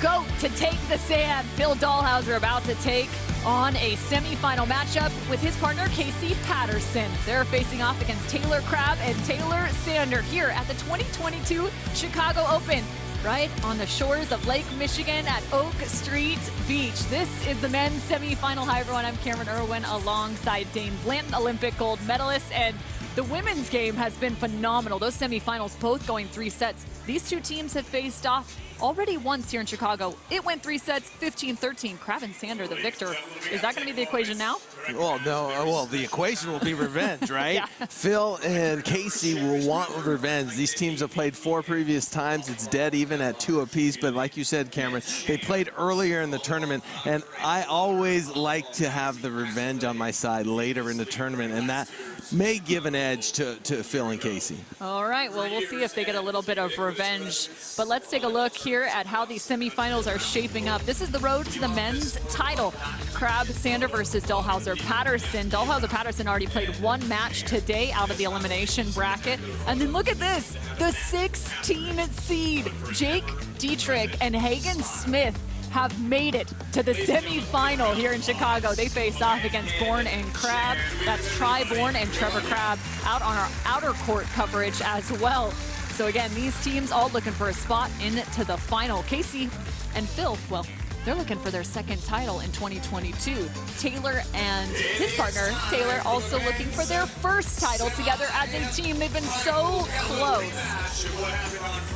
GOAT to take the sand. Phil Dalhausser about to take on a semifinal matchup with his partner, Casey Patterson. They're facing off against Taylor Crabb and Taylor Sander here at the 2022 Chicago Open, right on the shores of Lake Michigan at Oak Street Beach. This is the men's semifinal. Hi, everyone. I'm Cameron Irwin alongside Dane Blanton, Olympic gold medalist. And the women's game has been phenomenal. Those semifinals both going 3 sets. These two teams have faced off already once here in Chicago. It went 3 sets, 15-13. Crabb and Sander, the victor. Is that going to be the equation now? Well, no. Well, the equation will be revenge, right? Yeah. Phil and Casey will want revenge. These teams have played 4 previous times. It's dead even at 2 apiece. But like you said, Cameron, they played earlier in the tournament. And I always like to have the revenge on my side later in the tournament. And that may give an edge to Phil and Casey. All right, well, we'll see if they get a little bit of revenge. But let's take a look here at how these semifinals are shaping up. This is the road to the men's title. Crabb, Sander versus Dalhausser, Patterson. Dalhausser, Patterson already played 1 match today out of the elimination bracket. And then look at this, the 16 seed, Jake Dietrich and Hagen Smith have made it to the semifinal here in Chicago. They face off against Bourne and Crabb. That's Tri Bourne and Trevor Crabb out on our outer court coverage as well. So again, these teams all looking for a spot into the final. Casey and Phil, well, they're looking for their 2nd title in 2022. Taylor and his partner, Taylor, also looking for their 1st title together as a team. They've been so close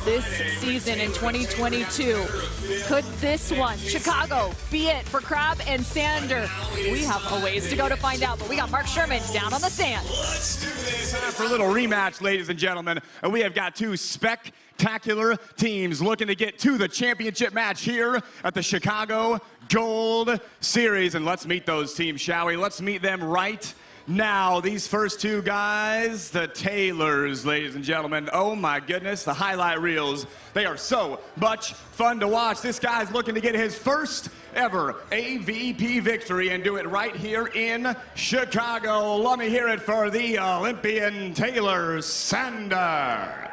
this season in 2022. Could this one, Chicago, be it for Crabb and Sander? We have a ways to go to find out, but we got Mark Sherman down on the sand. Let's do this. Time for a little rematch, ladies and gentlemen. And we have got 2 spectacular teams looking to get to the championship match here at the Chicago Gold Series. And let's meet those teams, shall we? Let's meet them right now. These first 2 guys, the Taylors, ladies and gentlemen. Oh my goodness, the highlight reels. They are so much fun to watch. This guy's looking to get his 1st ever AVP victory and do it right here in Chicago. Let me hear it for the Olympian Taylor Sander.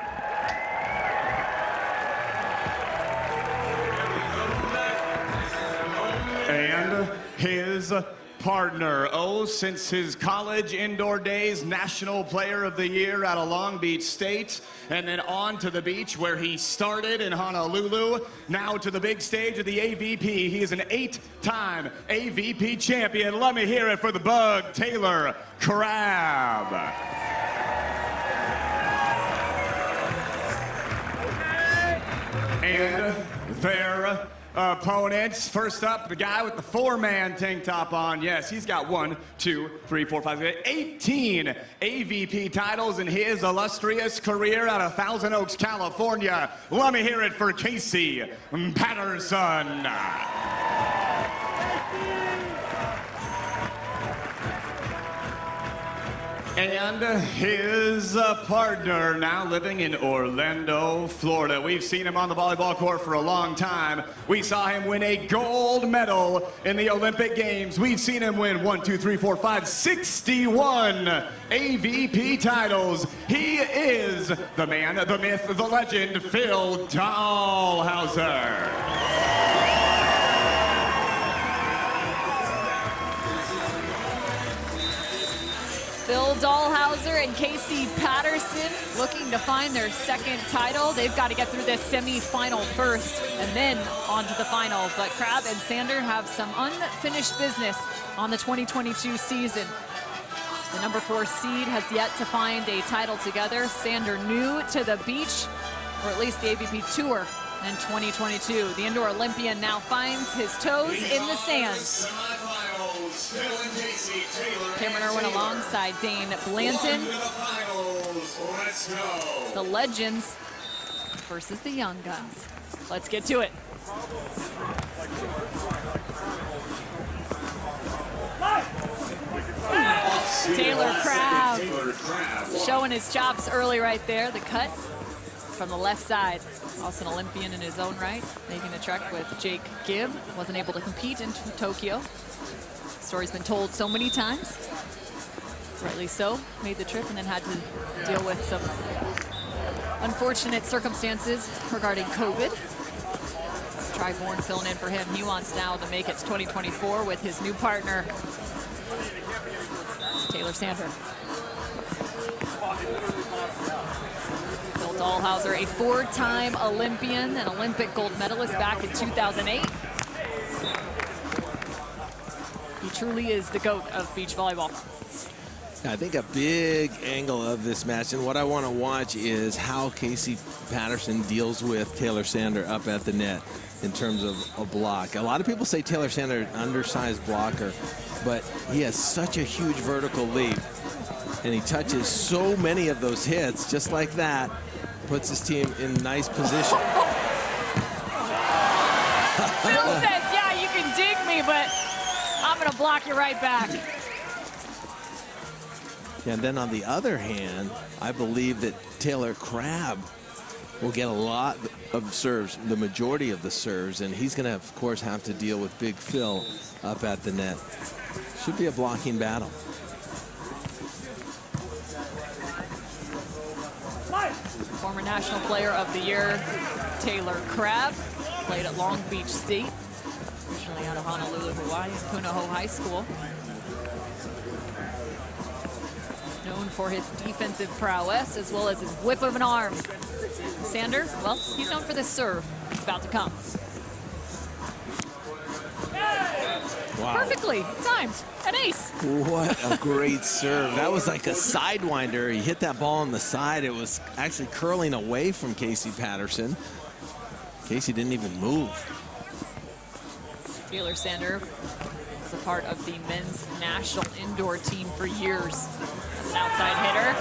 And his partner, since his college indoor days, National Player of the Year out of Long Beach State, and then on to the beach where he started in Honolulu, now to the big stage of the AVP. He is an 8-time AVP champion. Let me hear it for the Bug, Taylor Crabb. And their opponents. First up, the guy with the 4-man tank top on. Yes, he's got 1, 2, 3, 4, 5, 6, 18 AVP titles in his illustrious career out of Thousand Oaks, California. Let me hear it for Casey Patterson. And his partner, now living in Orlando, Florida. We've seen him on the volleyball court for a long time. We saw him win a gold medal in the Olympic Games. We've seen him win 61 AVP titles. He is the man, the myth, the legend, Phil Dalhausser. Phil Dalhausser and Casey Patterson looking to find their 2nd title. They've got to get through this semifinal first and then on to the final. But Crabb and Sander have some unfinished business on the 2022 season. The number 4 seed has yet to find a title together. Sander new to the beach, or at least the AVP Tour in 2022. The indoor Olympian now finds his toes in the sand. Cameron Irwin alongside Dane Blanton. The legends versus the young guns. Let's get to it. Taylor Crabb showing his chops early right there. The cut from the left side. Also an Olympian in his own right, making the trek with Jake Gibb. Wasn't able to compete in Tokyo. Story's been told so many times. Rightly so. Made the trip and then had to deal with some unfortunate circumstances regarding COVID. Tri-born filling in for him. He wants now to make it to 2024 with his new partner, Taylor Sander. Phil Dalhausser, a 4-time Olympian, an Olympic gold medalist back in 2008. He truly is the GOAT of beach volleyball. I think a big angle of this match, and what I want to watch, is how Casey Patterson deals with Taylor Sander up at the net in terms of a block. A lot of people say Taylor Sander is an undersized blocker, but he has such a huge vertical leap, and he touches so many of those hits just like that, puts his team in nice position. Phil says, yeah, you can dig me, but I'm going to block you right back. And then on the other hand, I believe that Taylor Crabb will get a lot of serves, the majority of the serves, and he's going to, of course, have to deal with Big Phil up at the net. Should be a blocking battle. Former National Player of the Year, Taylor Crabb, played at Long Beach State, originally out of Honolulu, Hawaii, Punahou High School. Known for his defensive prowess as well as his whip of an arm. Sander, well, he's known for this serve. It's about to come. Wow. Perfectly timed, an ace. What a great serve. That was like a sidewinder. He hit that ball on the side. It was actually curling away from Casey Patterson. Casey didn't even move. Taylor Sander was a part of the men's national indoor team for years. As an outside hitter.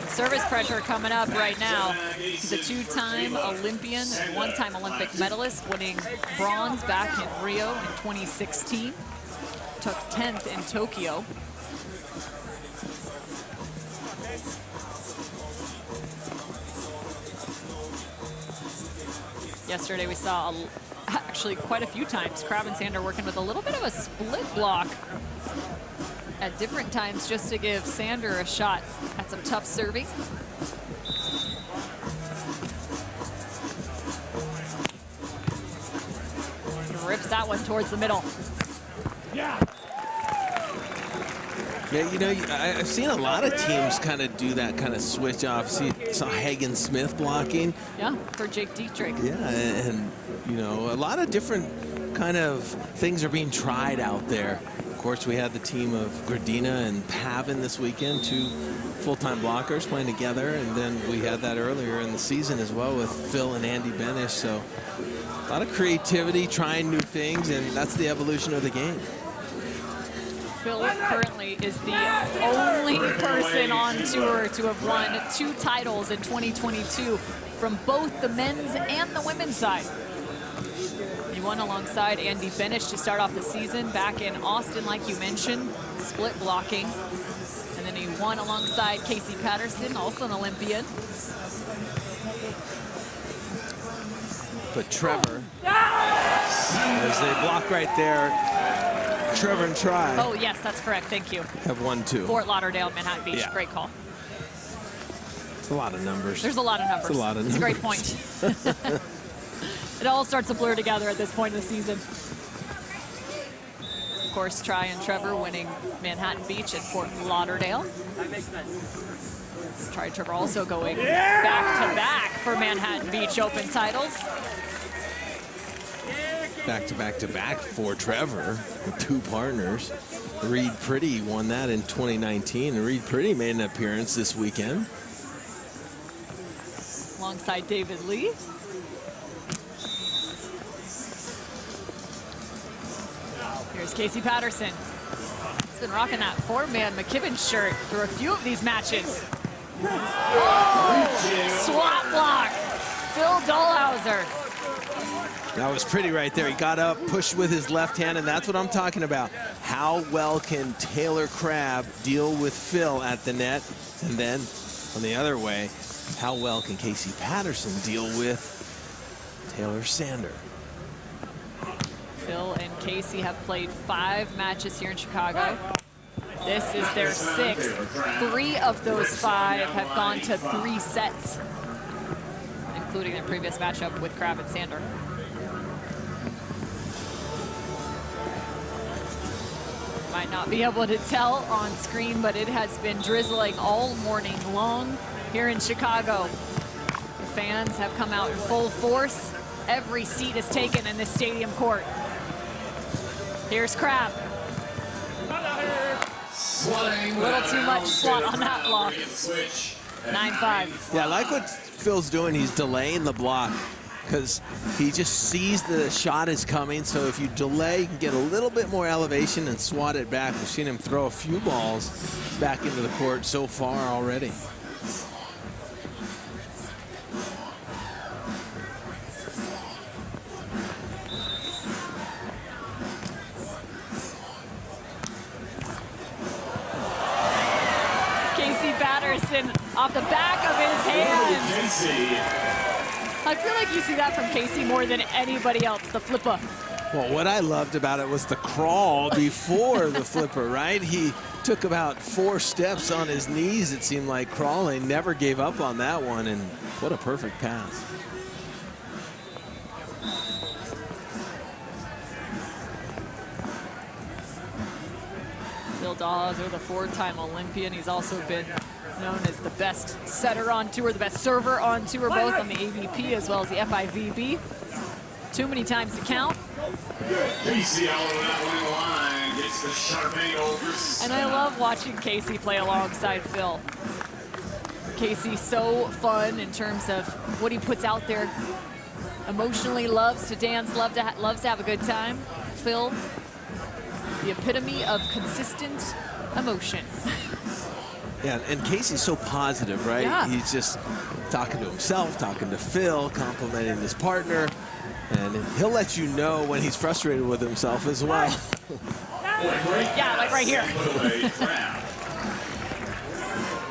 Service pressure coming up right now. He's a 2-time Olympian and 1-time Olympic medalist, winning bronze back in Rio in 2016. Took 10th in Tokyo. Yesterday we saw actually quite a few times Crabb and Sander working with a little bit of a split block at different times just to give Sander a shot at some tough serving. Rips that one towards the middle. Yeah, you know, I've seen a lot of teams kind of do that kind of switch off. Saw Hagen Smith blocking. Yeah, for Jake Dietrich. Yeah, and you know, a lot of different kind of things are being tried out there. Of course, we had the team of Gradina and Pavin this weekend, 2 full-time blockers playing together, and then we had that earlier in the season as well with Phil and Andy Benish. So a lot of creativity, trying new things, and that's the evolution of the game. Phil currently is the only person on tour to have won 2 titles in 2022 from both the men's and the women's side. He won alongside Andy Benish to start off the season back in Austin, like you mentioned, split blocking. And then he won alongside Casey Patterson, also an Olympian. But Trevor, as they block right there, Trevor and Tri. Oh, yes, that's correct. Thank you. Have won 2. Fort Lauderdale, Manhattan Beach. Yeah. Great call. It's a lot of numbers. There's a lot of numbers. It's a lot of numbers. It's a great point. It all starts to blur together at this point in the season. Of course, Tri and Trevor winning Manhattan Beach and Fort Lauderdale. Tri and Trevor also going back-to-back for Manhattan Beach Open titles. Back-to-back-to-back for Trevor with 2 partners. Reed Pretty won that in 2019, and Reed Pretty made an appearance this weekend. Alongside David Lee. Here's Casey Patterson. He's been rocking that 4-man McKibben shirt through a few of these matches. Oh, swap block. Phil Dalhausser. That was pretty right there. He got up, pushed with his left hand, and that's what I'm talking about. How well can Taylor Crabb deal with Phil at the net? And then on the other way, how well can Casey Patterson deal with Taylor Sander? Phil and Casey have played 5 matches here in Chicago. This is their 6th. 3 of those 5 have gone to 3 sets, including their previous matchup with Crabb and Sander. might not be able to tell on screen, but it has been drizzling all morning long here in Chicago. The fans have come out in full force. Every seat is taken in this stadium court. Here's Crabb. A little too much swat on that block. 9-5. Yeah, I like what Phil's doing. He's delaying the block because he just sees the shot is coming. So if you delay, you can get a little bit more elevation and swat it back. We've seen him throw a few balls back into the court so far already. Patterson off the back of his hand. I feel like you see that from Casey more than anybody else, the flipper. Well, what I loved about it was the crawl before the flipper, right? He took about 4 steps on his knees, it seemed like, crawling, never gave up on that one, and what a perfect pass. Phil Dalhausser, the 4-time Olympian. He's also been known as the best setter on tour, the best server on tour, both on the AVP as well as the FIVB. Too many times to count. Casey all over that line, gets the sharp angle. And I love watching Casey play alongside Phil. Casey's so fun in terms of what he puts out there. Emotionally loves to dance, loves to have a good time. Phil, the epitome of consistent emotion. Yeah, and Casey's so positive, right? Yeah. He's just talking to himself, talking to Phil, complimenting his partner, and he'll let you know when he's frustrated with himself as well. Yeah, like right here.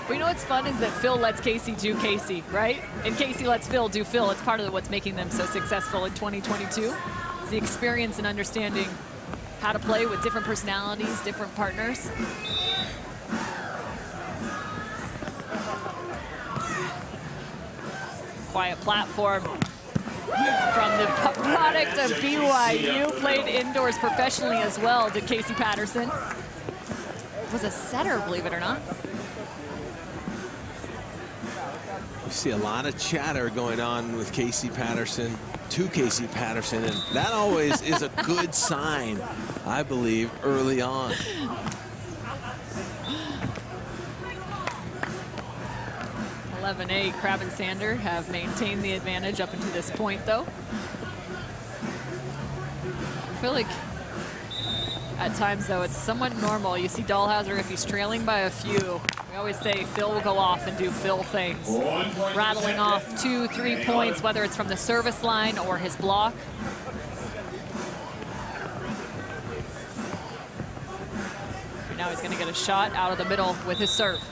But you know what's fun is that Phil lets Casey do Casey, right? And Casey lets Phil do Phil. It's part of what's making them so successful in 2022. It's the experience and understanding how to play with different personalities, different partners. Quiet platform from the product of BYU, played indoors professionally as well, did Casey Patterson. Was a setter, believe it or not. You see a lot of chatter going on with Casey Patterson, to Casey Patterson, and that always is a good sign, I believe, early on. Crabb and Sander have maintained the advantage up until this point, though. I feel like at times, though, it's somewhat normal. You see Dalhausser, if he's trailing by a few, we always say Phil will go off and do Phil things. Rattling off 2-3 points, whether it's from the service line or his block. Now he's going to get a shot out of the middle with his serve.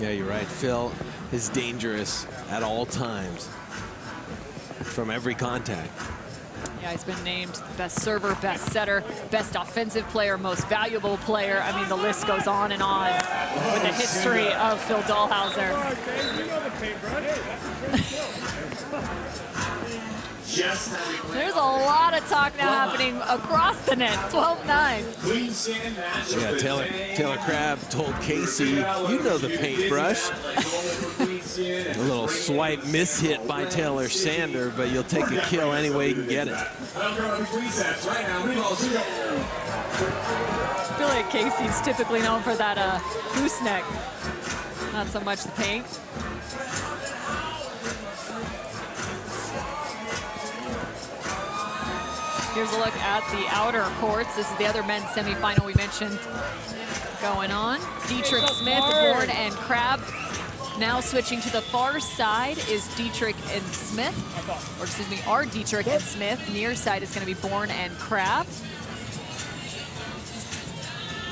Yeah, you're right. Phil is dangerous at all times from every contact. Yeah, he's been named best server, best setter, best offensive player, most valuable player. I mean, the list goes on and on with the history of Phil Dalhausser. There's a lot of talk now happening across the net. 12-9. Yeah, Taylor Crabb told Casey, you know the paintbrush. A little swipe mishit by Taylor Sander, but you'll take a kill any way you can get it. I feel like Casey's typically known for that gooseneck. Not so much the paint. Here's a look at the outer courts. This is the other men's semifinal we mentioned going on. Dietrich Smith, Bourne, and Crabb. Now switching to the far side is Dietrich and Smith, or excuse me, are Dietrich and Smith. Near side is going to be Bourne and Crabb.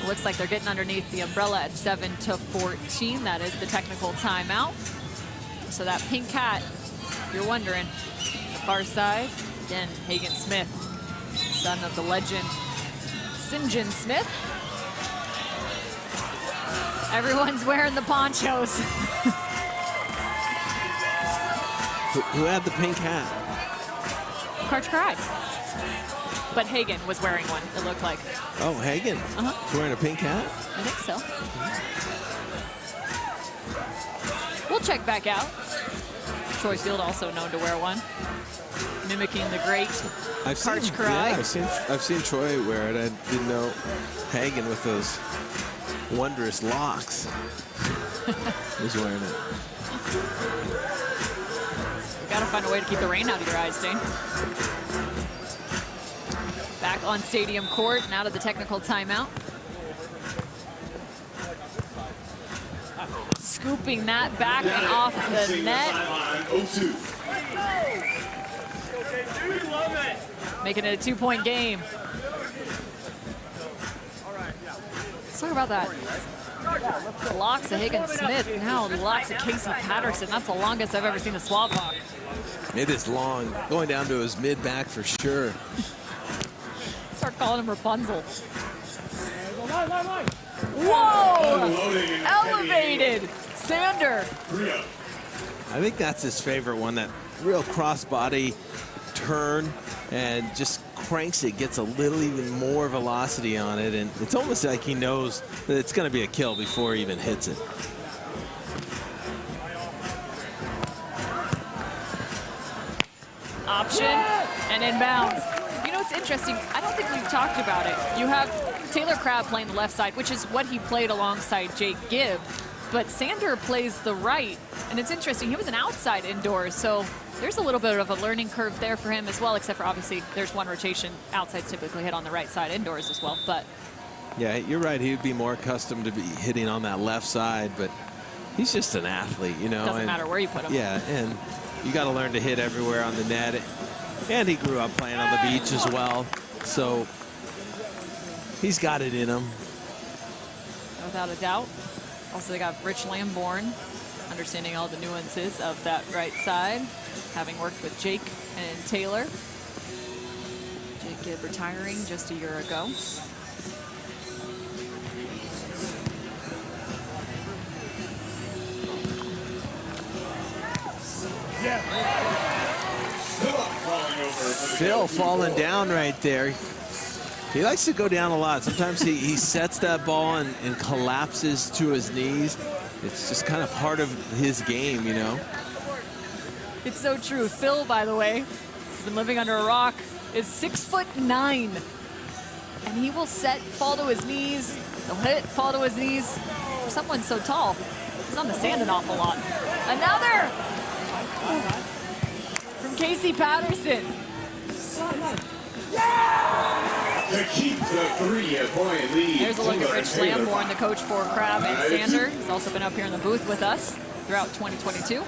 Looks like they're getting underneath the umbrella at 7-14. That is the technical timeout. So that pink hat, if you're wondering, the far side, again, Hagen Smith, son of the legend St. John Smith. Everyone's wearing the ponchos. Who had the pink hat? Karch Crabb. but Hagen was wearing one, it looked like. Oh, Hagen. He's wearing a pink hat? I think so. We'll check back out. Troy Field also known to wear one, mimicking the great Karch Crabb. Yeah, I've seen Troy wear it. I didn't know Hagen with those wondrous locks was wearing it. We gotta find a way to keep the rain out of your eyes, Dane. Back on stadium court and out of the technical timeout. Scooping that back and off the net. Making it a 2-point game. Let's talk about that. The locks of Hagen Smith, now the locks of Casey Patterson. That's the longest I've ever seen a swab lock. It is long, going down to his mid-back for sure. Start calling him Rapunzel. Whoa! Elevated! Sander. I think that's his favorite one, that real cross-body turn and just cranks it, gets a little even more velocity on it, and it's almost like he knows that it's going to be a kill before he even hits it. Option and inbounds. You know, it's interesting. I don't think we've talked about it. You have Taylor Crabb playing the left side, which is what he played alongside Jake Gibb, but Sander plays the right, and it's interesting. He was an outside indoors, so there's a little bit of a learning curve there for him as well, except for obviously there's one rotation. Outside's typically hit on the right side indoors as well, but. Yeah, you're right. He would be more accustomed to be hitting on that left side, but he's just an athlete, you know. Doesn't matter where you put him. Yeah, and you got to learn to hit everywhere on the net. And he grew up playing on the beach as well, so he's got it in him. Without a doubt. Also, they got Rich Lamborn, understanding all the nuances of that right side, having worked with Jake and Taylor. Jake Gibb retiring just a year ago. Phil falling down right there. He likes to go down a lot. Sometimes he sets that ball and collapses to his knees. It's just kind of part of his game, you know. It's so true. Phil, by the way, has been living under a rock, is 6'9", and he will fall to his knees. He'll hit, fall to his knees. For someone so tall, he's on the sand an awful lot. Another from Casey Patterson. To keep the 3-point lead. There's a look at Rich Lamborn, the coach for Crabb and Sander. He's also been up here in the booth with us throughout 2022.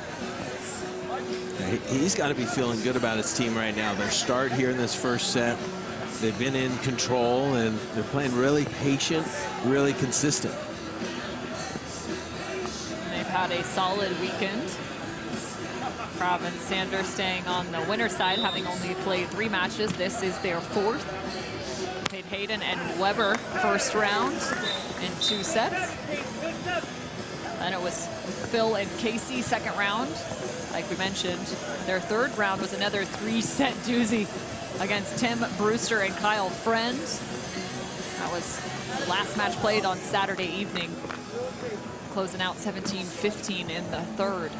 He's got to be feeling good about his team right now. Their start here in this first set, they've been in control, and they're playing really patient, really consistent. And they've had a solid weekend. Crabb and Sander staying on the winner side, having only played 3 matches. This is their 4th. Played Hayden and Weber first round in 2 sets. Then it was Phil and Casey second round. Like we mentioned, their 3rd round was another 3-set doozy against Tim Brewster and Kyle Friend. That was the last match played on Saturday evening, closing out 17-15 in the 3rd.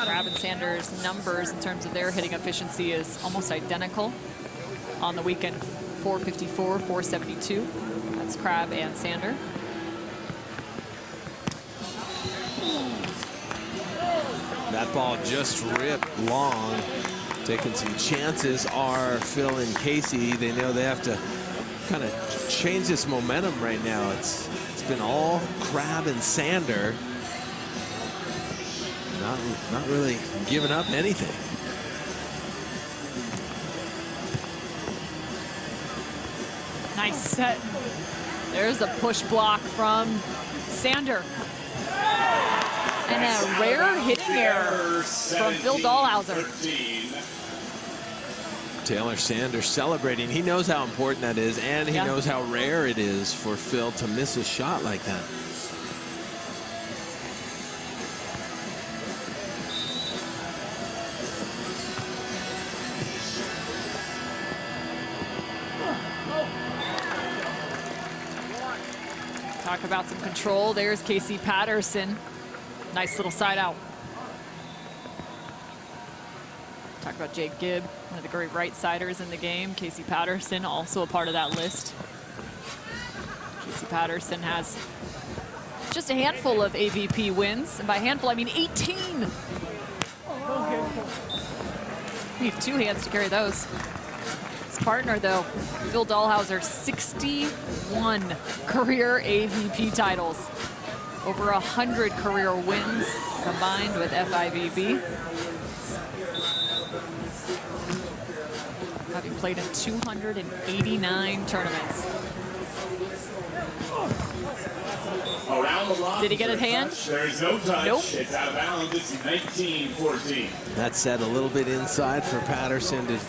Crabb and Sander's numbers in terms of their hitting efficiency is almost identical. On the weekend, 454, 472. That's Crabb and Sander. That ball just ripped long. Taking some chances are Phil and Casey. They know they have to kind of change this momentum right now. It's been all Crabb and Sander. Not really giving up anything. Nice set. There's a push block from Sander. And a rare hitting error from Phil Dalhausser. Taylor Sander celebrating. He knows how important that is, and he knows how rare it is for Phil to miss a shot like that. Talk about some control. There's Casey Patterson. Nice little side out. Talk about Jake Gibb, one of the great right-siders in the game. Casey Patterson, also a part of that list. Casey Patterson has just a handful of AVP wins. And by handful, I mean 18. You need 2 hands to carry those. His partner, though, Phil Dalhausser, 61 career AVP titles. Over 100 career wins combined with FIVB. Having played in 289 tournaments. Did he get a hand? There's no touch. Nope. It's out of bounds. It's 19-14. That set a little bit inside for Patterson to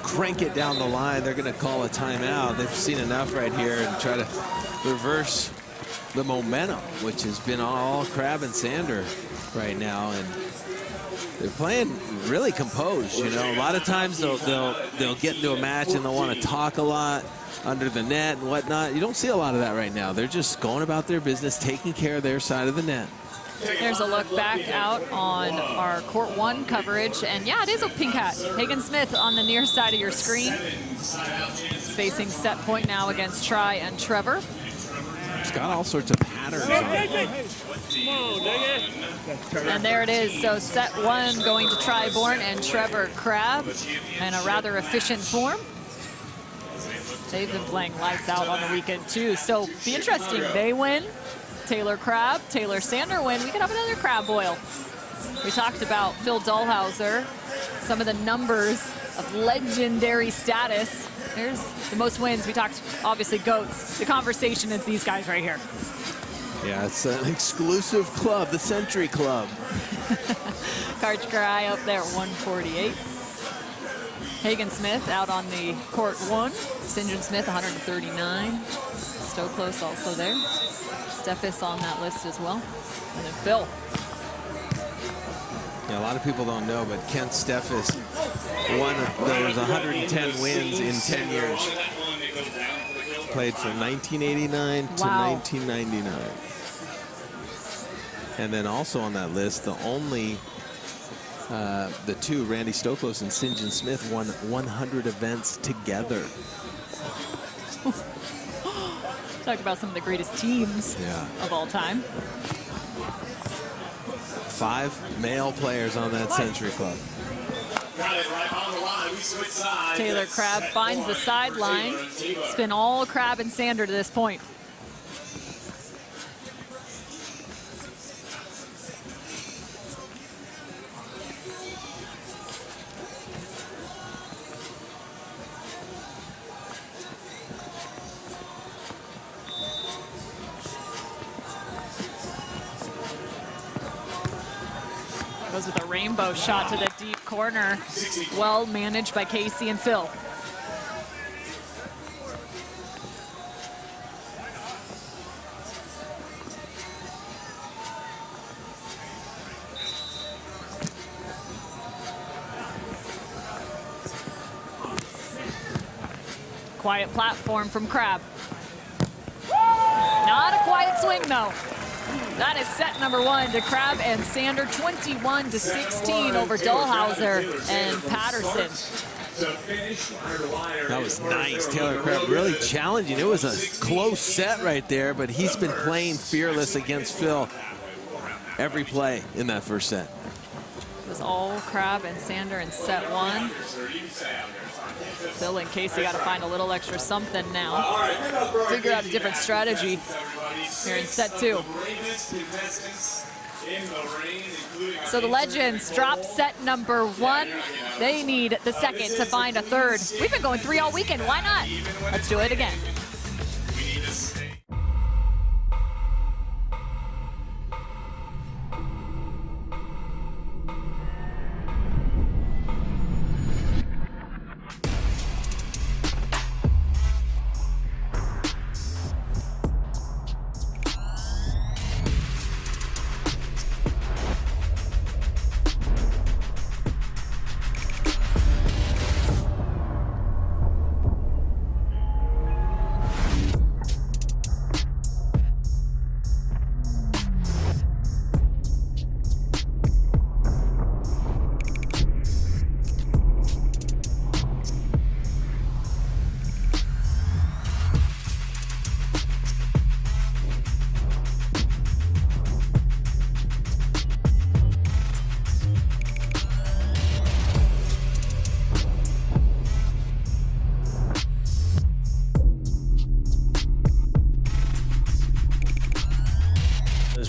crank it down the line. They're going to call a timeout. They've seen enough right here and try to reverse the momentum, which has been all Crabb and Sander right now. And they're playing really composed, you know. A lot of times they'll get into a match and they'll want to talk a lot under the net and whatnot. You don't see a lot of that right now. They're just going about their business, taking care of their side of the net. There's a look back out on our Court 1 coverage. And yeah, it is a pink hat. Hagen Smith on the near side of your screen. Facing set point now against Tri and Trevor. It's got all sorts of patterns on it. And there it is. So set 1 going to Tri-Born and Trevor Crabb in a rather efficient form. They've been playing lights out on the weekend too. So be interesting. They win. Taylor Crabb, Taylor Sander win. We could have another Crabb boil. We talked about Phil Dalhausser, some of the numbers of legendary status. There's the most wins. We talked, obviously, GOATs. The conversation is these guys right here. Yeah, it's an exclusive club, the Century Club. Karchkarai up there at 148. Hagen Smith out on the Court 1. St. John Smith, 139. Stoklos also there. Steffes on that list as well. And then Phil. Yeah, a lot of people don't know, but Kent Steffes there's 110 wins in 10 years. Played from 1989 to 1999. And then also on that list, the only the two, Randy Stoklos and St. John Smith, won 100 events together. Talk about some of the greatest teams of all time. 5 male players on that Century Club. Taylor Crabb finds the sideline. It's been all Crabb and Sander to this point. Goes with a rainbow shot to the deep corner. Well managed by Casey and Phil. Quiet platform from Crabb. Not a quiet swing though. That is set number 1 to Crabb and Sander, 21-16 over Dalhausser and Patterson. That was nice. Taylor Crabb really challenging. It was a close set right there, but he's been playing fearless against Phil every play in that first set. It was all Crabb and Sander in set 1. Phil and Casey got to find a little extra something now. Figure out a different strategy here in set 2. So the Legends drop set number 1. They need the second to find a third. We've been going 3 all weekend. Why not? Let's do it again.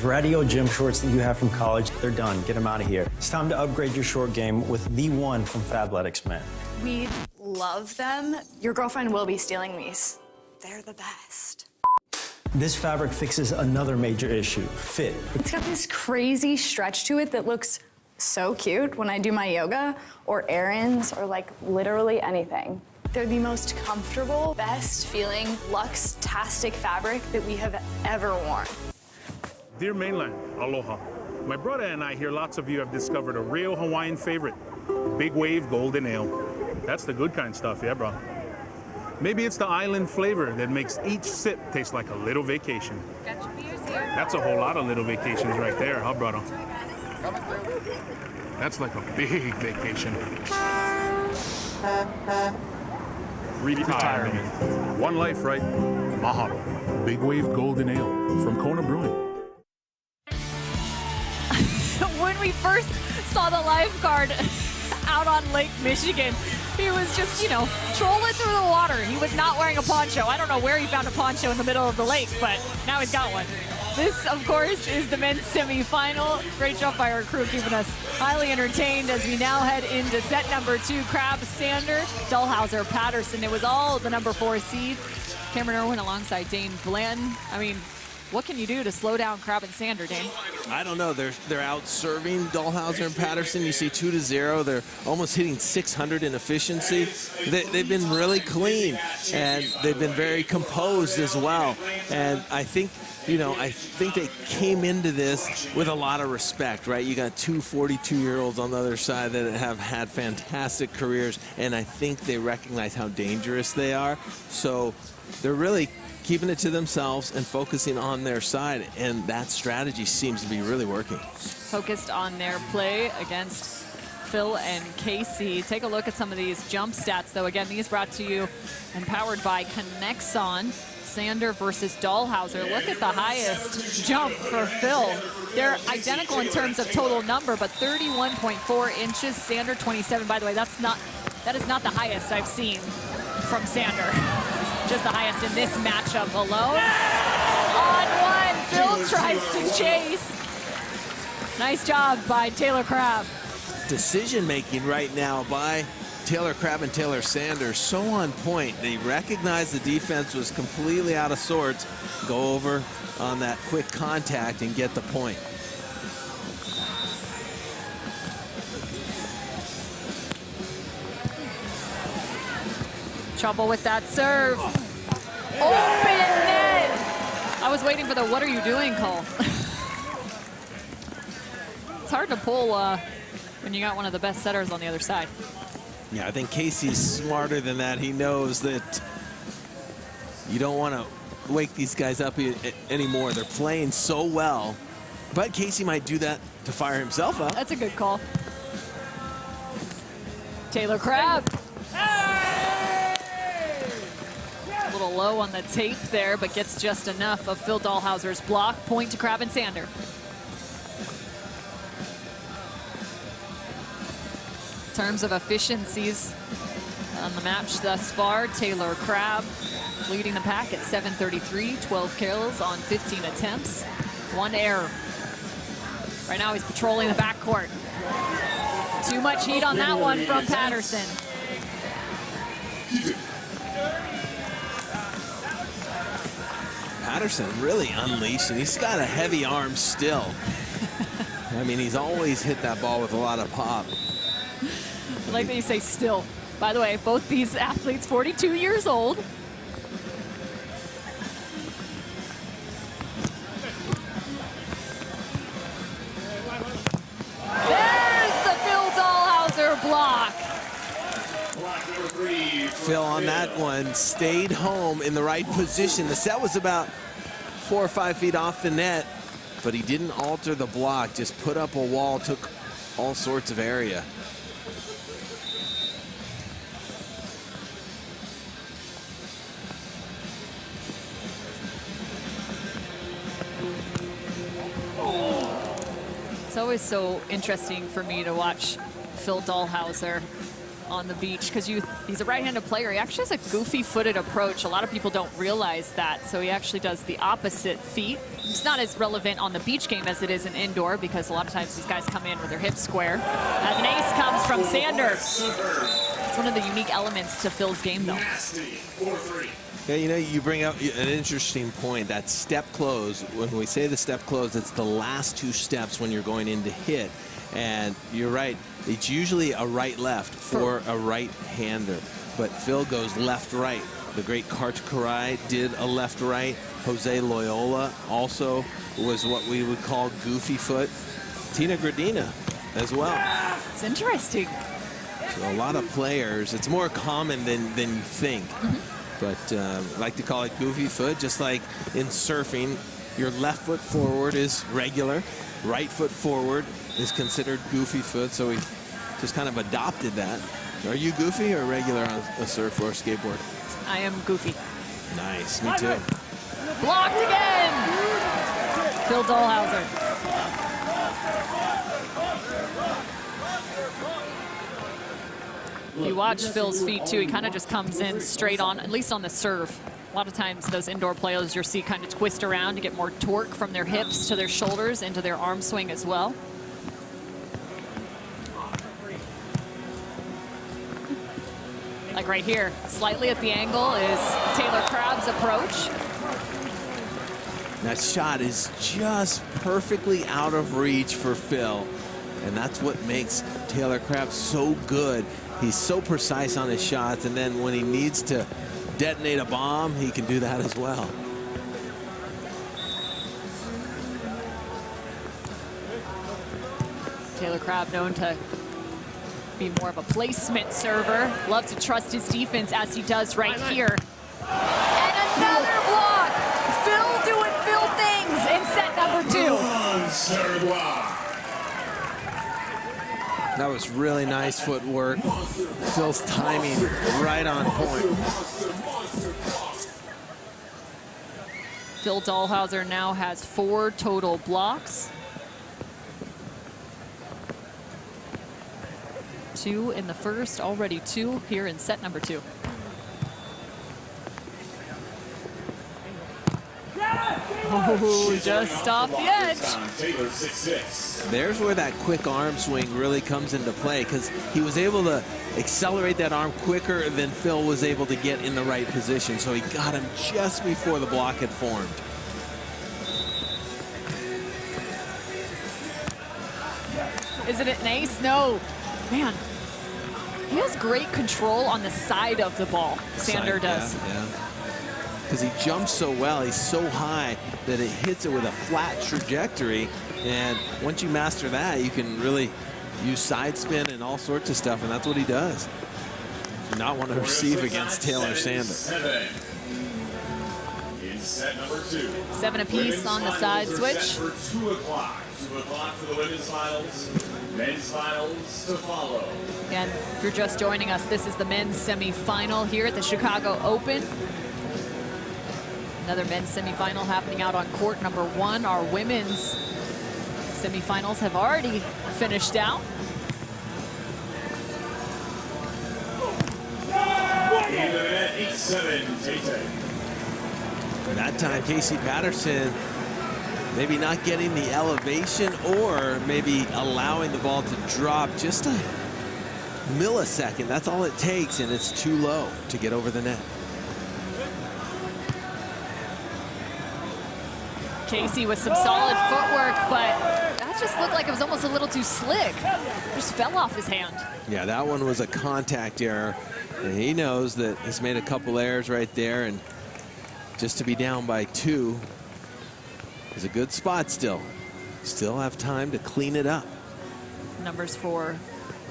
radio gym shorts that you have from college, they're done. Get them out of here. It's time to upgrade your short game with the one from Fabletics, man. We love them. Your girlfriend will be stealing these. They're the best. This fabric fixes another major issue, fit. It's got this crazy stretch to it that looks so cute when I do my yoga or errands or like literally anything. They're the most comfortable, best feeling, luxe-tastic fabric that we have ever worn. Dear Mainland, aloha. My brother and I hear lots of you have discovered a real Hawaiian favorite, Big Wave Golden Ale. That's the good kind of stuff, yeah, bro. Maybe it's the island flavor that makes each sip taste like a little vacation. Got your beers here. That's a whole lot of little vacations right there, huh, brother? That's like a big vacation. Retirement. One life, right? Mahalo. Big Wave Golden Ale from Kona Brewing. When we first saw the lifeguard out on Lake Michigan, he was just, you know, trolling through the water. He was not wearing a poncho. I don't know where he found a poncho in the middle of the lake, but now he's got one. This, of course, is the men's semifinal. Great job by our crew keeping us highly entertained as we now head into set number 2. Crabb, Sander, Dalhausser, Patterson. It was all the number 4 seed. Cameron Irwin alongside Dane Blanton. I mean, what can you do to slow down Crabb and Sander, Dane? I don't know. They're out serving Dalhausser and Patterson. You see 2-0. They're almost hitting 600 in efficiency. They've been really clean, and they've been very composed as well. And I think, you know, I think they came into this with a lot of respect, right? You got 2 42-year-olds on the other side that have had fantastic careers, and I think they recognize how dangerous they are. So they're really keeping it to themselves and focusing on their side, and that strategy seems to be really working. Focused on their play against Phil and Casey. Take a look at some of these jump stats, though. Again, these brought to you and powered by Connexon. Sander versus Dalhausser. Look at the highest jump for Phil. They're identical in terms of total number, but 31.4 inches. Sander 27. By the way, that is not the highest I've seen from Sander. Just the highest in this matchup alone. On one, Phil tries to chase. Nice job by Taylor Crabb. Decision making right now by Taylor Crabb and Taylor Sanders so on point. They recognize the defense was completely out of sorts. Go over on that quick contact and get the point. Trouble with that serve. Open net. I was waiting for the "what are you doing" call. It's hard to pull when you got one of the best setters on the other side. Yeah, I think Casey's smarter than that. He knows that you don't want to wake these guys up anymore. They're playing so well. But Casey might do that to fire himself up. That's a good call. Taylor Crabb. A little low on the tape there, but gets just enough of Phil Dalhausser's block. Point to Crabb and Sander. In terms of efficiencies on the match thus far, Taylor Crabb leading the pack at 733, 12 kills on 15 attempts, 1 error. Right now he's patrolling the backcourt. Too much heat on that one from Patterson. Patterson really unleashed, and he's got a heavy arm still. I mean, he's always hit that ball with a lot of pop. I like that you say still. By the way, both these athletes 42 years old. There's the Phil Dalhausser block. Phil on that one stayed home in the right position. The set was about 4 or 5 feet off the net, but he didn't alter the block, just put up a wall, took all sorts of area. It's always so interesting for me to watch Phil Dalhausser on the beach because he's a right-handed player. He actually has a goofy-footed approach. A lot of people don't realize that, so he actually does the opposite feet. It's not as relevant on the beach game as it is in indoor because a lot of times these guys come in with their hips square. As an ace comes from Sander. It's one of the unique elements to Phil's game, though. Yeah, you know, you bring up an interesting point, that step close. When we say the step close, it's the last 2 steps when you're going in to hit. And you're right, it's usually a right-left for a right-hander. But Phil goes left-right. The great Karch Karai did a left-right. Jose Loyola also was what we would call goofy foot. Tina Gradina as well. It's interesting. So a lot of players, it's more common than you think. But I like to call it goofy foot, just like in surfing. Your left foot forward is regular. Right foot forward is considered goofy foot, so we just kind of adopted that. Are you goofy or regular on a surf or skateboard? I am goofy. Nice, me too. Blocked again! Phil Dalhausser. If you watch Phil's feet too, he kind of just comes in straight on, at least on the serve. A lot of times those indoor players you'll see kind of twist around to get more torque from their hips to their shoulders into their arm swing as well. Like right here, slightly at the angle is Taylor Crabb's approach. That shot is just perfectly out of reach for Phil. And that's what makes Taylor Crabb so good. He's so precise on his shots, and then when he needs to detonate a bomb, he can do that as well. Taylor Crabb known to be more of a placement server. Love to trust his defense as he does right here. And another block. Phil doing Phil things in set number 2. That was really nice footwork. Phil's timing right on point. Phil Dalhausser now has 4 total blocks. 2 in the first, already 2 here in set number 2. Oh, just off the edge. There's where that quick arm swing really comes into play, because he was able to accelerate that arm quicker than Phil was able to get in the right position. So he got him just before the block had formed. Is it an ace? No. Man, he has great control on the side of the ball. Sander does. Yeah. Because he jumps so well, he's so high that it hits it with a flat trajectory. And once you master that, you can really use side spin and all sorts of stuff, and that's what he does. Do not want to receive against Taylor Sander. In set number 2. 7 apiece on the side switch. For 2 o'clock. 2 o'clock for the women's finals. Men's finals to follow. And if you're just joining us, this is the men's semifinal here at the Chicago Open. Another men's semifinal happening out on court number 1. Our women's semifinals have already finished out. Even at 8-7, Tay-Tay. That time, Casey Patterson maybe not getting the elevation, or maybe allowing the ball to drop just a millisecond. That's all it takes, and it's too low to get over the net. Casey with some solid footwork, but that just looked like it was almost a little too slick. Just fell off his hand. Yeah, that one was a contact error. And he knows that he's made a couple errors right there, and just to be down by 2 is a good spot still. Still have time to clean it up. Numbers for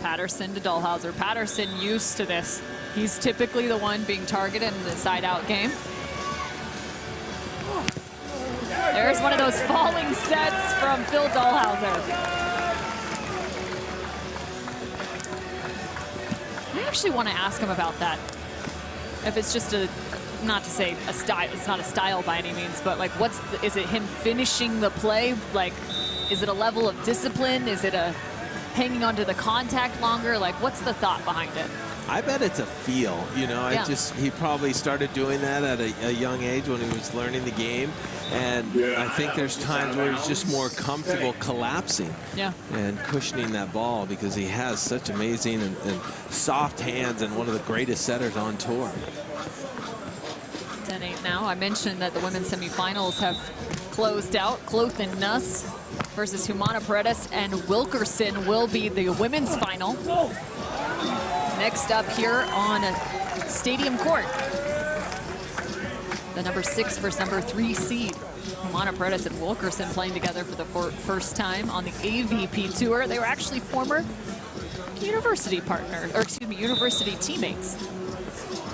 Patterson to Dalhausser. Patterson used to this. He's typically the one being targeted in the side-out game. There's one of those falling sets from Phil Dalhausser. I actually want to ask him about that. If it's just a, not to say a style, it's not a style by any means, but like is it him finishing the play? Like, is it a level of discipline? Is it a hanging onto the contact longer? Like, what's the thought behind it? I bet it's a feel, you know. Yeah. He probably started doing that at a young age when he was learning the game, and I think there's times where he's just more comfortable collapsing and cushioning that ball because he has such amazing and soft hands and one of the greatest setters on tour. 10-8 now. I mentioned that the women's semifinals have closed out. Kloth and Nuss versus Humana Paredes and Wilkerson will be the women's final. Next up here on a stadium court, the number 6 versus number 3 seed. Humana Paredes and Wilkerson playing together for the first time on the AVP tour. They were actually former university partners, or excuse me, university teammates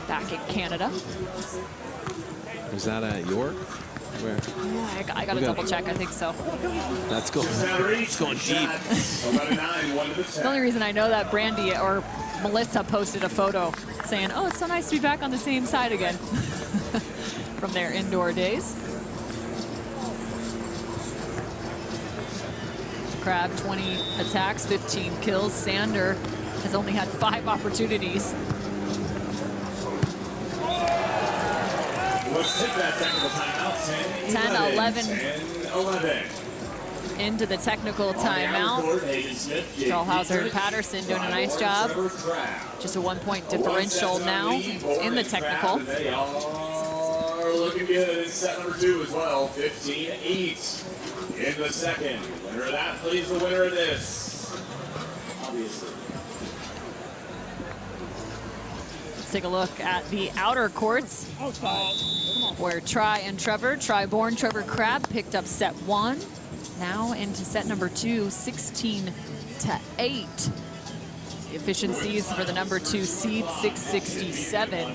back in Canada. Was that at York? Where? Yeah, I got to double check. I think so. That's going. It's going deep. The only reason I know that Brandy or Melissa posted a photo saying, "Oh, it's so nice to be back on the same side again," from their indoor days. Crabb 20 attacks, 15 kills. Sander has only had 5 opportunities. Let's take that technical timeout. 10-11 into the technical timeout. Dalhausser and Patterson doing a nice job. Just a 1-point differential now in the technical. They are looking good in set number 2 as well. 15-8 in the second. Winner of that plays the winner of this. Obviously. Let's take a look at the outer courts where Tri-born Trevor Crabb picked up set 1. Now into set number 2, 16-8. The efficiencies for the number 2 seed, 667.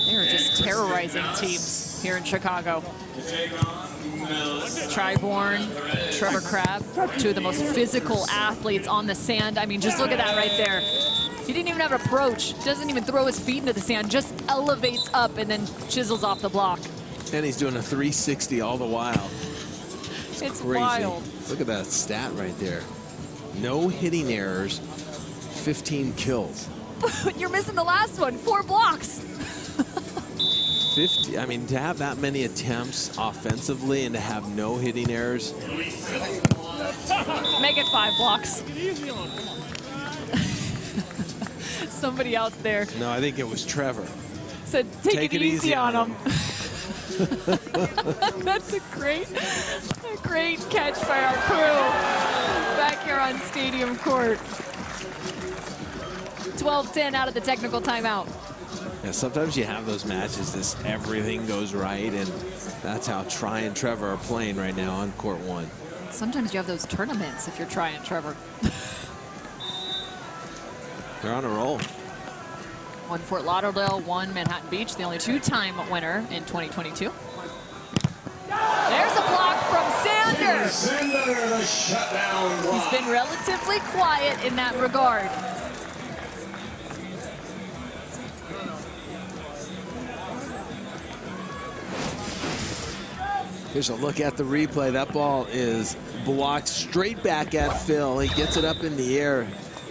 They're just terrorizing teams here in Chicago. Tri-born, Trevor Crabb, 2 of the most physical athletes on the sand. I mean, just look at that right there. He didn't even have an approach. Doesn't even throw his feet into the sand. Just elevates up and then chisels off the block. And he's doing a 360 all the while. It's crazy. Wild. Look at that stat right there. No hitting errors, 15 kills. You're missing the last one, 4 blocks. 50. I mean, to have that many attempts offensively and to have no hitting errors. Make it 5 blocks. Somebody out there. No, I think it was Trevor. Said, take it easy on him. That's a great catch by our crew back here on Stadium Court. 12-10 out of the technical timeout. Yeah, sometimes you have those matches, everything goes right, and that's how Tri and Trevor are playing right now on court 1. Sometimes you have those tournaments if you're Tri and Trevor. They're on a roll. 1 Fort Lauderdale, 1 Manhattan Beach, the only 2-time winner in 2022. There's a block from Sander. The shutdown block. He's been relatively quiet in that regard. Here's a look at the replay. That ball is blocked straight back at Phil. He gets it up in the air.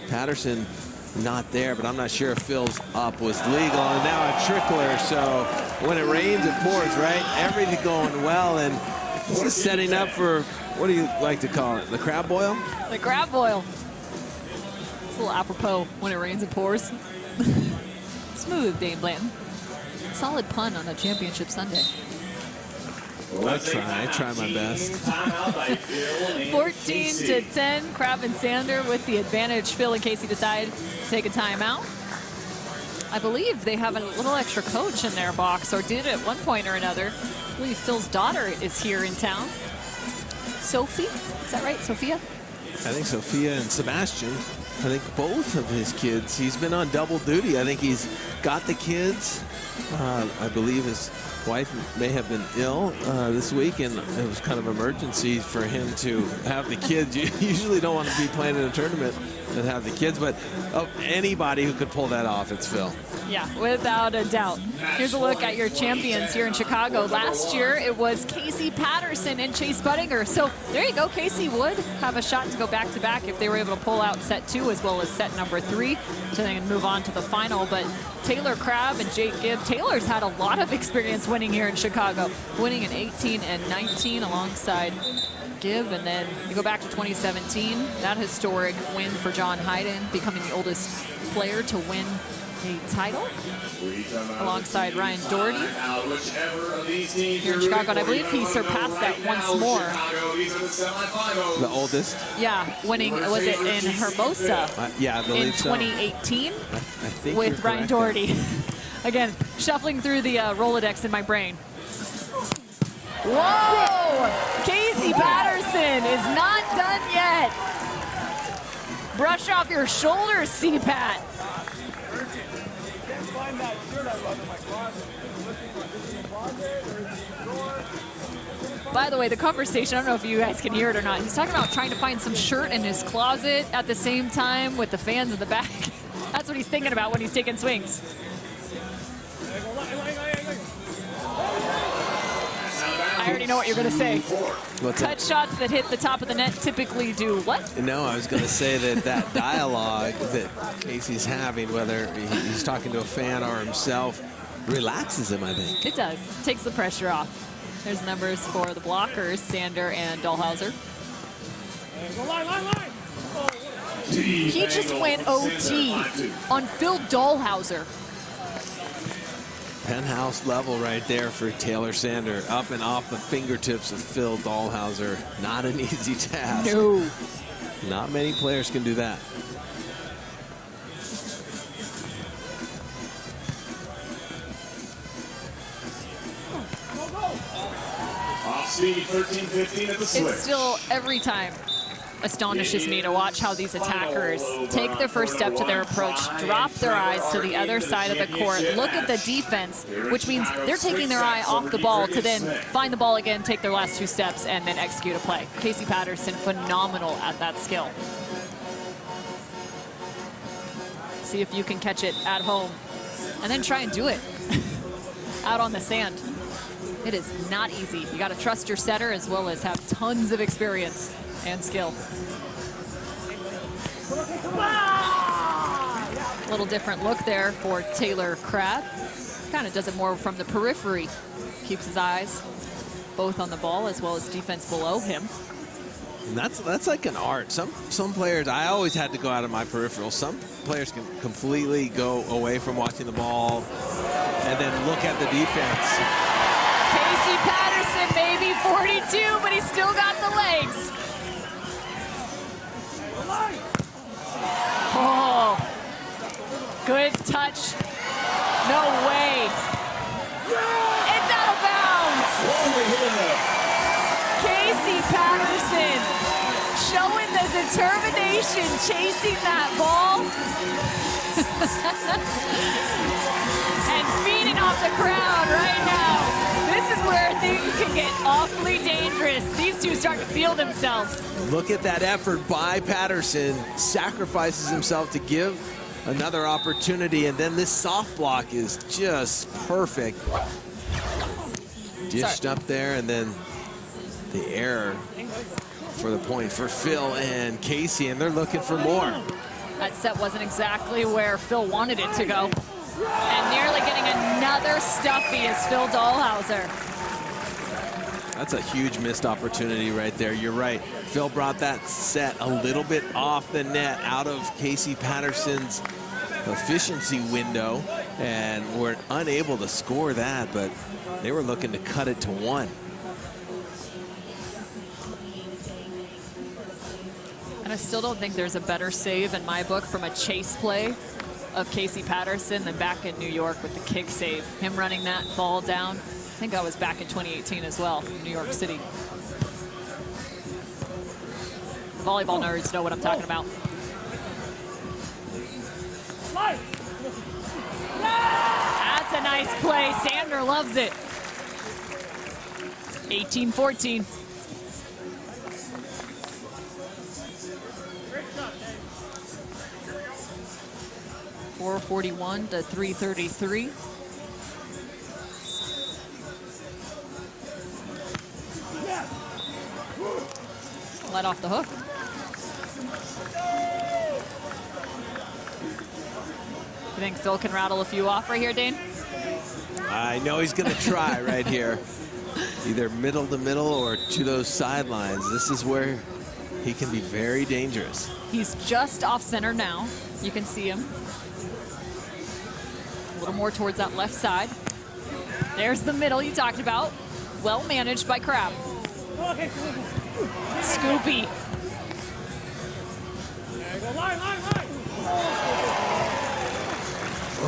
Patterson not there, but I'm not sure if Phil's up was legal. And now a trickler, so when it rains, it pours, right? Everything going well, and this is setting up for, what do you like to call it, the crab boil? The crab boil. It's a little apropos, when it rains, it pours. Smooth, Dane Blanton. Solid pun on a championship Sunday. I try my best. 14-10, Crabb and Sander with the advantage. Phil and Casey decide to take a timeout. I believe they have a little extra coach in their box, or did at one point or another. I believe Phil's daughter is here in town. Sophie, is that right, Sophia? I think Sophia and Sebastian. I think both of his kids. He's been on double duty. I think he's got the kids. I believe his wife may have been ill this week, and it was kind of emergency for him to have the kids. You usually don't want to be playing in a tournament and have the kids, but anybody who could pull that off, it's Phil. Yeah, without a doubt. Here's a look at your champions here in Chicago. Last year, it was Casey Patterson and Chase Budinger. So there you go. Casey would have a shot to go back-to-back if they were able to pull out set 2 as well as set number 3, so they can move on to the final. But Taylor Crabb and Jake Gibb, Taylor's had a lot of experience winning here in Chicago, winning in 18 and 19 alongside Gibb. And then you go back to 2017, that historic win for John Hayden, becoming the oldest player to win a title alongside Ryan Doherty here in Chicago. And I believe he surpassed that once more. The oldest? Yeah, winning, was it in Hermosa? Yeah, I believe in 2018 I think with Ryan Doherty. Again, shuffling through the Rolodex in my brain. Whoa! Casey Patterson is not done yet. Brush off your shoulders, C-Pat. By the way, the conversation, I don't know if you guys can hear it or not. He's talking about trying to find some shirt in his closet at the same time with the fans in the back. That's what he's thinking about when he's taking swings. I already know what you're going to say. What's Cut shots that hit the top of the net typically do what? No, I was going to say that dialogue that Casey's having, whether he's talking to a fan or himself, relaxes him, I think. It does. Takes the pressure off. There's numbers for the blockers, Sander and Dalhausser. He just went OT on Phil Dalhausser. Penthouse level right there for Taylor Sander, up and off the fingertips of Phil Dalhausser. Not an easy task. No. Not many players can do that. Off speed, 13-15 at the switch. It still, every time, astonishes me to watch how these attackers take their first step to their approach, drop their eyes to the other side of the court, look at the defense, which means they're taking their eye off the ball to then find the ball again, take their last 2 steps, and then execute a play. Casey Patterson, phenomenal at that skill. See if you can catch it at home, and then try and do it out on the sand. It is not easy. You got to trust your setter as well as have tons of experience and skill. A little different look there for Taylor Crabb. Kind of does it more from the periphery. Keeps his eyes both on the ball as well as defense below him. And that's like an art. Some players, I always had to go out of my peripheral. Some players can completely go away from watching the ball and then look at the defense. Casey Patterson, maybe 42, but he's still got the legs. Oh, good touch. No way. It's out of bounds. Casey Patterson showing the determination, chasing that ball. And feeding off the crowd right now. This is where things can get awfully dangerous. These two start to feel themselves. Look at that effort by Patterson. Sacrifices himself to give another opportunity, and then this soft block is just perfect. Dished up there, and then the error for the point for Phil and Casey, and they're looking for more. That set wasn't exactly where Phil wanted it to go. And nearly getting another stuffy is Phil Dalhausser. That's a huge missed opportunity right there. You're right. Phil brought that set a little bit off the net, out of Casey Patterson's efficiency window, and were unable to score that, but they were looking to cut it to 1. And I still don't think there's a better save in my book from a chase play of Casey Patterson than back in New York with the kick save. Him running that ball down. I think I was back in 2018 as well, in New York City. Volleyball nerds know what I'm talking about. That's a nice play. Sander loves it. 18-14. 441 to 333. Let off the hook. You think Phil can rattle a few off right here, Dane? I know he's going to try right here. Either middle to middle or to those sidelines. This is where he can be very dangerous. He's just off center now. You can see him. A little more towards that left side. There's the middle you talked about. Well managed by Crabb. Scoopy.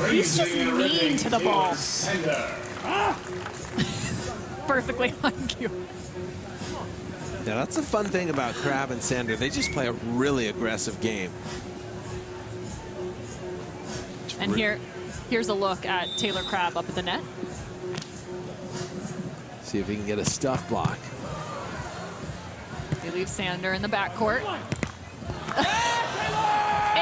He's just mean to the ball. Perfectly on cue. Yeah, that's the fun thing about Crabb and Sander. They just play a really aggressive game. And here's a look at Taylor Crabb up at the net. See if he can get a stuff block. He leaves Sander in the backcourt.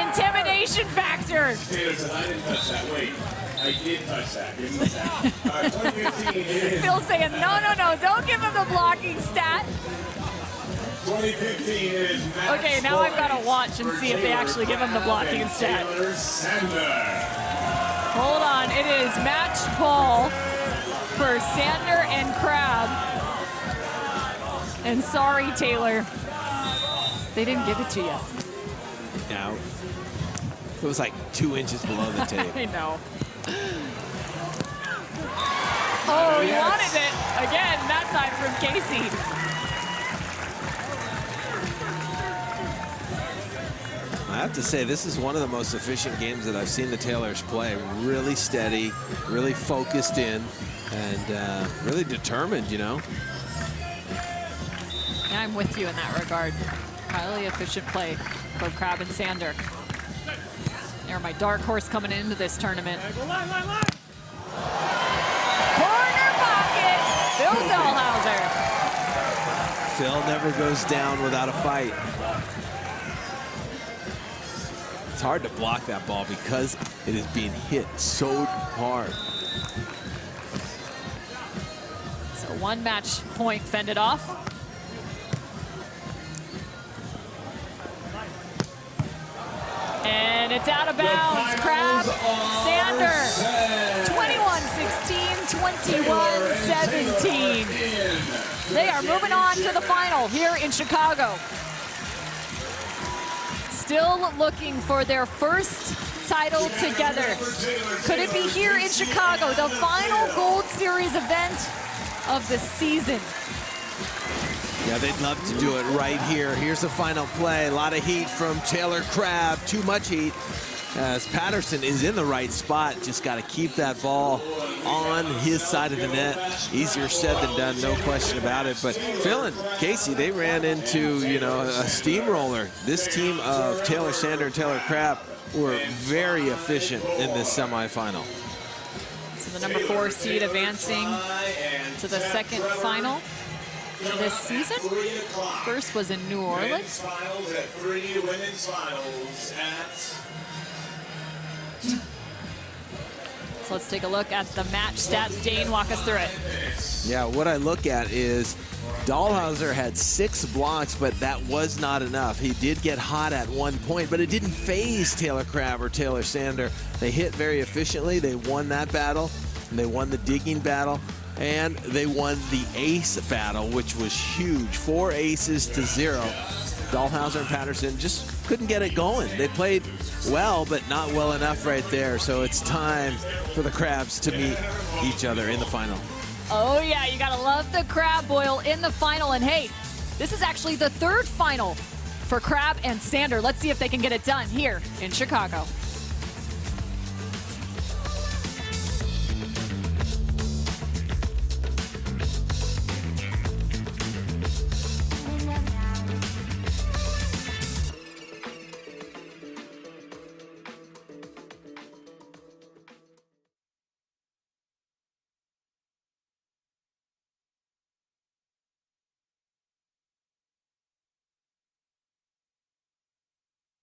Intimidation factor. Taylor said, I didn't touch that. Wait, I did touch that. Give him the stat. All right, 2015 is... Phil's saying, no, don't give him the blocking stat. 2015 is match Okay, now I've got to watch and see if they actually give him the blocking stat. Taylor Sander. Hold on, it is match ball for Sander and Crabb. And sorry, Taylor, they didn't give it to you. Now, it was like 2 inches below the tape. I know. Oh, he wanted it again, that time from Casey. I have to say, this is one of the most efficient games that I've seen the Taylors play. Really steady, really focused in, and really determined, you know. Yeah, I'm with you in that regard. Highly efficient play for Crabb and Sander. They're my dark horse coming into this tournament. Corner pocket, Phil Dalhausser. Phil never goes down without a fight. It's hard to block that ball because it is being hit so hard. So one match point fended off. And it's out of bounds. Crabb, Sander, 21-16, 21-17. They are moving on to the final here in Chicago. Still looking for their first title together. Could it be here in Chicago, the final Gold Series event of the season? Yeah, they'd love to do it right here. Here's the final play. A lot of heat from Taylor Crabb. Too much heat as Patterson is in the right spot. Just got to keep that ball on his side of the net. Easier said than done, no question about it. But Phil and Casey, they ran into, you know, a steamroller. This team of Taylor Sander and Taylor Crabb were very efficient in this semifinal. So the number 4 seed advancing to the second final this season. First was in New Orleans. Finals at 3, women's finals at... So let's take a look at the match stats. Dane, walk us through it. Yeah, what I look at is Dalhausser had 6 blocks, but that was not enough. He did get hot at one point, but it didn't phase Taylor Crabb or Taylor Sander. They hit very efficiently. They won that battle, and they won the digging battle, and they won the ace battle, which was huge. 4 aces to 0. Dalhausser and Patterson just couldn't get it going. They played well, but not well enough right there. So it's time for the Crabbs to meet each other in the final. Oh yeah, you gotta love the Crabb Boil in the final. And hey, this is actually the 3rd final for Crabb and Sander. Let's see if they can get it done here in Chicago.